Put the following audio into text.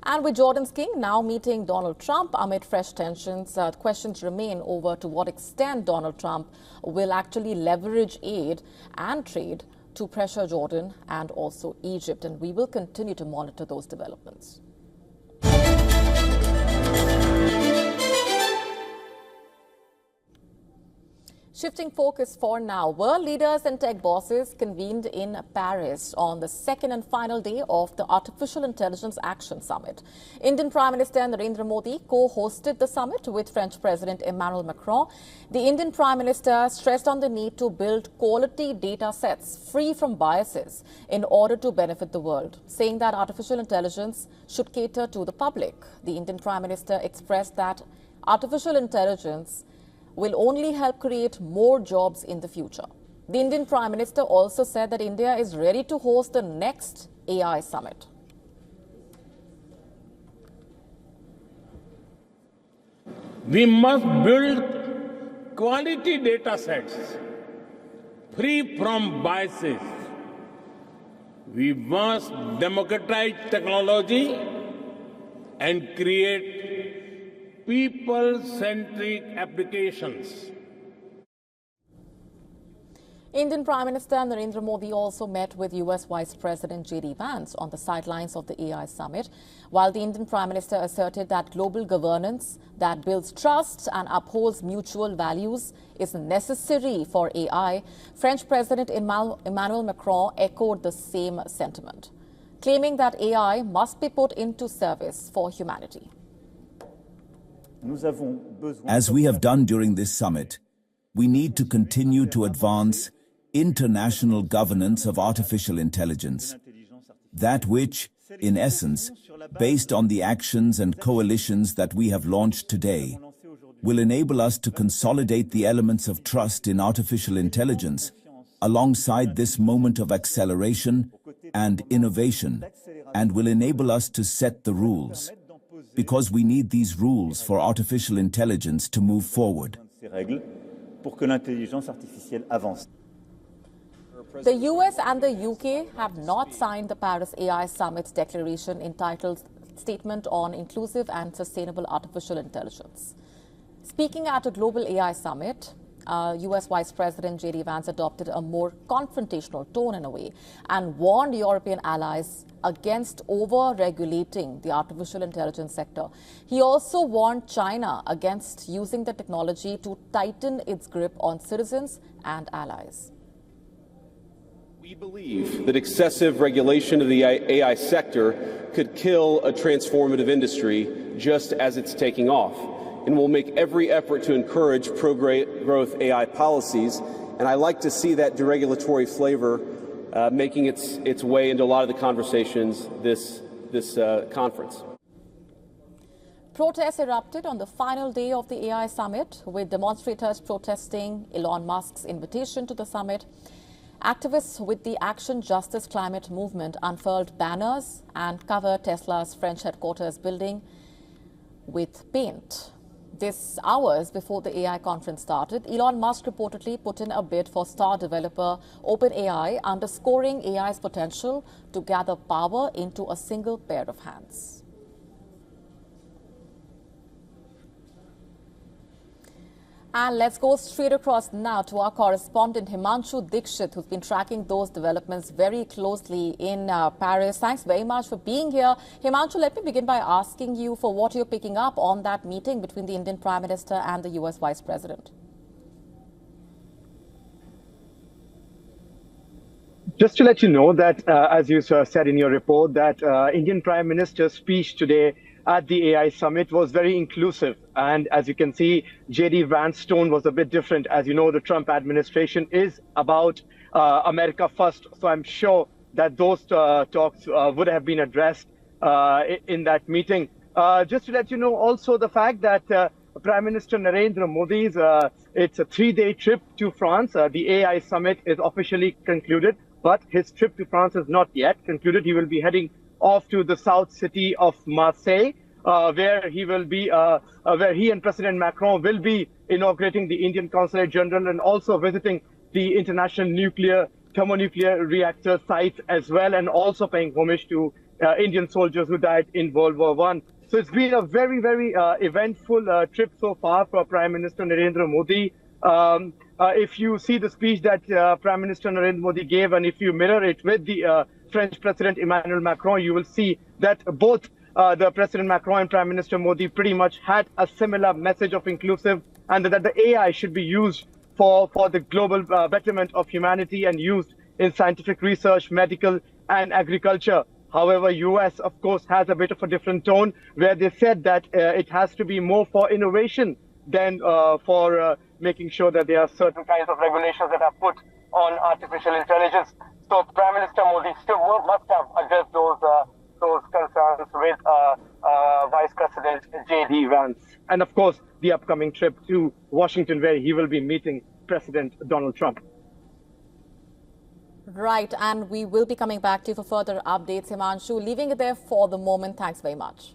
And with Jordan's king now meeting Donald Trump amid fresh tensions, questions remain over to what extent Donald Trump will actually leverage aid and trade to pressure Jordan and also Egypt. And we will continue to monitor those developments. Shifting focus for now, world leaders and tech bosses convened in Paris on the second and final day of the Artificial Intelligence Action Summit. Indian Prime Minister Narendra Modi co-hosted the summit with French President Emmanuel Macron. The Indian Prime Minister stressed on the need to build quality data sets free from biases in order to benefit the world, saying that artificial intelligence should cater to the public. The Indian Prime Minister expressed that artificial intelligence will only help create more jobs in the future. The Indian Prime Minister also said that India is ready to host the next AI summit. We must build quality data sets free from biases. We must democratize technology and create people-centric applications. Indian Prime Minister Narendra Modi also met with US Vice President J.D. Vance on the sidelines of the AI summit, while the Indian Prime Minister asserted that global governance that builds trust and upholds mutual values is necessary for AI. French President Emmanuel Macron echoed the same sentiment, claiming that AI must be put into service for humanity. As we have done during this summit, we need to continue to advance international governance of artificial intelligence, that which, in essence, based on the actions and coalitions that we have launched today, will enable us to consolidate the elements of trust in artificial intelligence alongside this moment of acceleration and innovation, and will enable us to set the rules, because we need these rules for artificial intelligence to move forward. The US and the UK have not signed the Paris AI Summit's declaration entitled Statement on Inclusive and Sustainable Artificial Intelligence. Speaking at a global AI summit, US Vice President J.D. Vance adopted a more confrontational tone in a way and warned European allies against over-regulating the artificial intelligence sector. He also warned China against using the technology to tighten its grip on citizens and allies. We believe that excessive regulation of the AI sector could kill a transformative industry just as it's taking off, and will make every effort to encourage pro-growth AI policies. And I like to see that deregulatory flavor making its way into a lot of the conversations this conference. Protests erupted on the final day of the AI summit, with demonstrators protesting Elon Musk's invitation to the summit. Activists with the Action Justice Climate movement unfurled banners and covered Tesla's French headquarters building with paint. This hours before the AI conference started, Elon Musk reportedly put in a bid for star developer OpenAI, underscoring AI's potential to gather power into a single pair of hands. And let's go straight across now to our correspondent Himanshu Dikshit, who's been tracking those developments very closely in Paris. Thanks very much for being here. Himanshu, let me begin by asking you for what you're picking up on that meeting between the Indian Prime Minister and the US Vice President. Just to let you know that, as you said in your report, that Indian Prime Minister's speech today at the AI summit was very inclusive. And as you can see, J.D. Vance's tone was a bit different. As you know, the Trump administration is about America first. So I'm sure that those talks would have been addressed in that meeting. Just to let you know also the fact that Prime Minister Narendra Modi's, it's a 3-day trip to France. The AI summit is officially concluded, but his trip to France is not yet concluded. He will be heading off to the south city of Marseille, where he will be, where he and President Macron will be inaugurating the Indian Consulate General and also visiting the international thermonuclear reactor sites as well, and also paying homage to Indian soldiers who died in World War I. So it's been a very, very eventful trip so far for Prime Minister Narendra Modi. If you see the speech that Prime Minister Narendra Modi gave, and if you mirror it with the French President Emmanuel Macron, you will see that both the President Macron and Prime Minister Modi pretty much had a similar message of inclusive, and that the AI should be used for the global betterment of humanity and used in scientific research, medical, and agriculture. However, US, of course, has a bit of a different tone, where they said that it has to be more for innovation than for making sure that there are certain kinds of regulations that are put on artificial intelligence. So Prime Minister Modi still must have addressed those concerns with Vice President J.D. Vance. And of course, the upcoming trip to Washington, where he will be meeting President Donald Trump. Right, and we will be coming back to you for further updates, Himanshu. Leaving it there for the moment. Thanks very much.